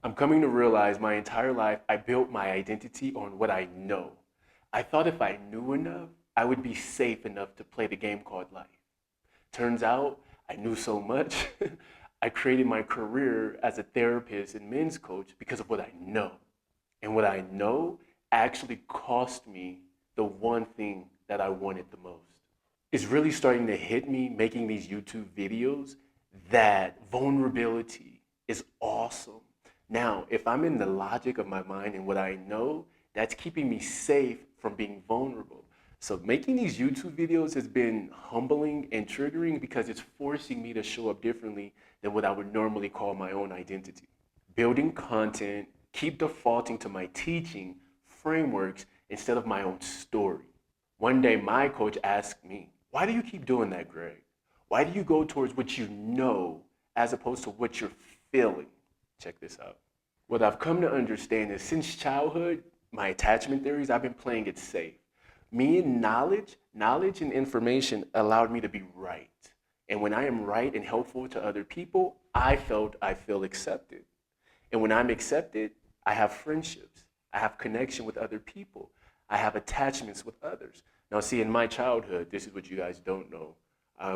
I'm coming to realize my entire life I built my identity on what I know. I thought if I knew enough, I would be safe enough to play the game called life. Turns out I knew so much. I created my career as a therapist and men's coach because of what I know. And what I know actually cost me the one thing that I wanted the most. It's really starting to hit me making these YouTube videos that vulnerability is awesome. Now, if I'm in the logic of my mind and what I know, that's keeping me safe from being vulnerable. So making these YouTube videos has been humbling and triggering because it's forcing me to show up differently than what I would normally call my own identity. Building content, keep defaulting to my teaching frameworks instead of my own story. One day my coach asked me, why do you keep doing that, Greg? Why do you go towards what you know as opposed to what you're feeling? Check this out. What I've come to understand is since childhood, my attachment theories, I've been playing it safe. Me and knowledge and information allowed me to be right. And when I am right and helpful to other people, I feel accepted. And when I'm accepted, I have friendships. I have connection with other people. I have attachments with others. Now, see, in my childhood, this is what you guys don't know. I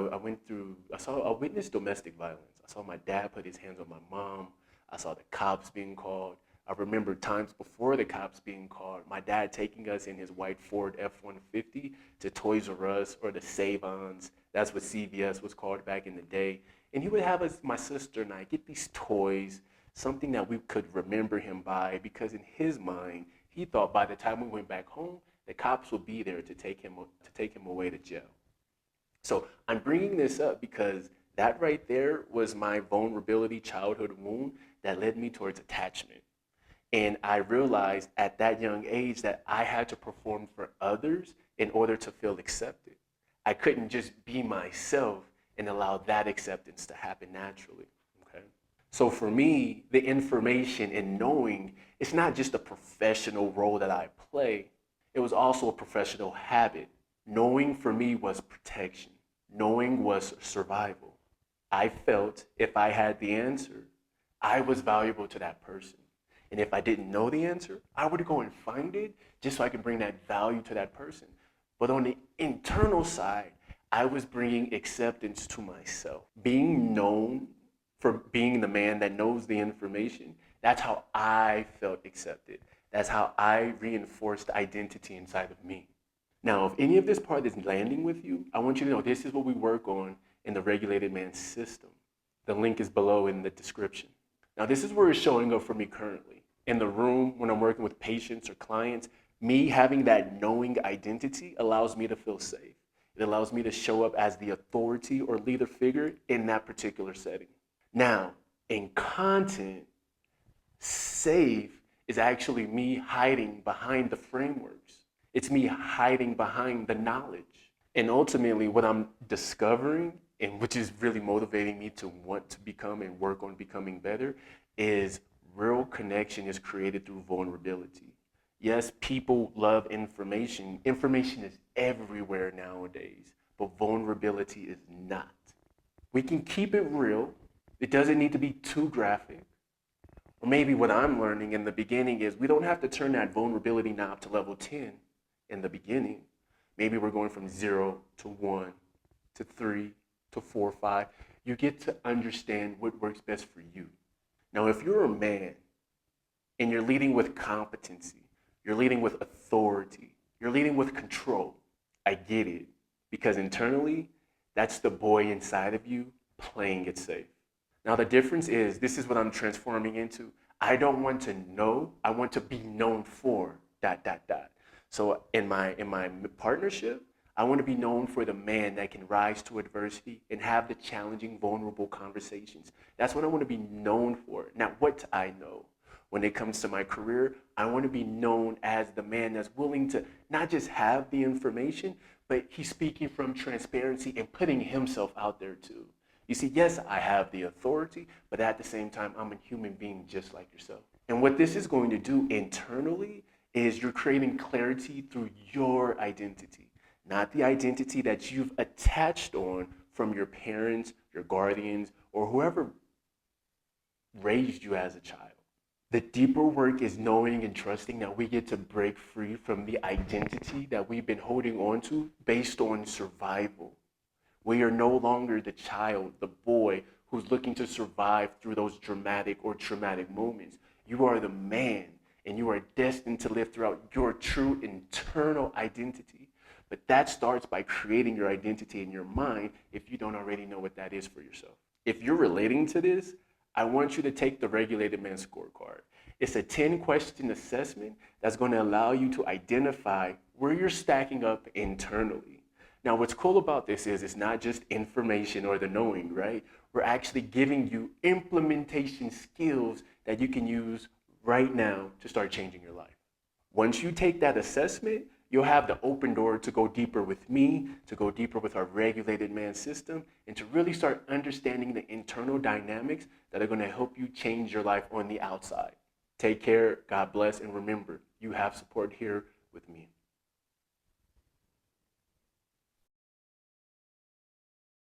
witnessed domestic violence. I saw my dad put his hands on my mom. I saw the cops being called. I remember times before the cops being called, my dad taking us in his white Ford F-150 to Toys R Us or the Save-Ons. That's what CVS was called back in the day. And he would have us, my sister and I, get these toys, something that we could remember him by, because in his mind, he thought by the time we went back home, the cops would be there to take him away to jail. So I'm bringing this up because that right there was my vulnerability childhood wound that led me towards attachment. And I realized at that young age that I had to perform for others in order to feel accepted. I couldn't just be myself and allow that acceptance to happen naturally. Okay? So for me, the information and knowing, it's not just a professional role that I play, it was also a professional habit. Knowing for me was protection. Knowing was survival. I felt if I had the answer, I was valuable to that person. And if I didn't know the answer, I would go and find it just so I could bring that value to that person. But on the internal side, I was bringing acceptance to myself. Being known for being the man that knows the information, that's how I felt accepted. That's how I reinforced identity inside of me. Now, if any of this part is landing with you, I want you to know this is what we work on in the Regulated Man system. The link is below in the description. Now, this is where it's showing up for me currently. In the room, when I'm working with patients or clients, me having that knowing identity allows me to feel safe. It allows me to show up as the authority or leader figure in that particular setting. Now, in content, safe is actually me hiding behind the frameworks. It's me hiding behind the knowledge. And ultimately, what I'm discovering, and which is really motivating me to want to become and work on becoming better, is real connection is created through vulnerability. Yes, people love information. Information is everywhere nowadays, but vulnerability is not. We can keep it real. It doesn't need to be too graphic. Or maybe what I'm learning in the beginning is we don't have to turn that vulnerability knob to level 10 in the beginning. Maybe we're going from 0 to 1 to 3 to 4, 5. You get to understand what works best for you. Now, if you're a man and you're leading with competency, you're leading with authority, you're leading with control, I get it. Because internally, that's the boy inside of you playing it safe. Now, the difference is, this is what I'm transforming into. I don't want to know, I want to be known for ... So in my partnership, I want to be known for the man that can rise to adversity and have the challenging, vulnerable conversations. That's what I want to be known for. Now, what I know. When it comes to my career, I want to be known as the man that's willing to not just have the information, but he's speaking from transparency and putting himself out there too. You see, yes, I have the authority, but at the same time, I'm a human being just like yourself. And what this is going to do internally is you're creating clarity through your identity, not the identity that you've attached on from your parents, your guardians, or whoever raised you as a child. The deeper work is knowing and trusting that we get to break free from the identity that we've been holding on to based on survival. We are no longer the child, the boy who's looking to survive through those dramatic or traumatic moments. You are the man, and you are destined to live throughout your true internal identity. But that starts by creating your identity in your mind if you don't already know what that is for yourself. If you're relating to this, I want you to take the Regulated Man Scorecard. It's a 10-question assessment that's going to allow you to identify where you're stacking up internally. Now, what's cool about this is it's not just information or the knowing, right? We're actually giving you implementation skills that you can use right now to start changing your life. Once you take that assessment, you'll have the open door to go deeper with me, to go deeper with our Regulated Man system, and to really start understanding the internal dynamics that are going to help you change your life on the outside. Take care, God bless, and remember, you have support here with me.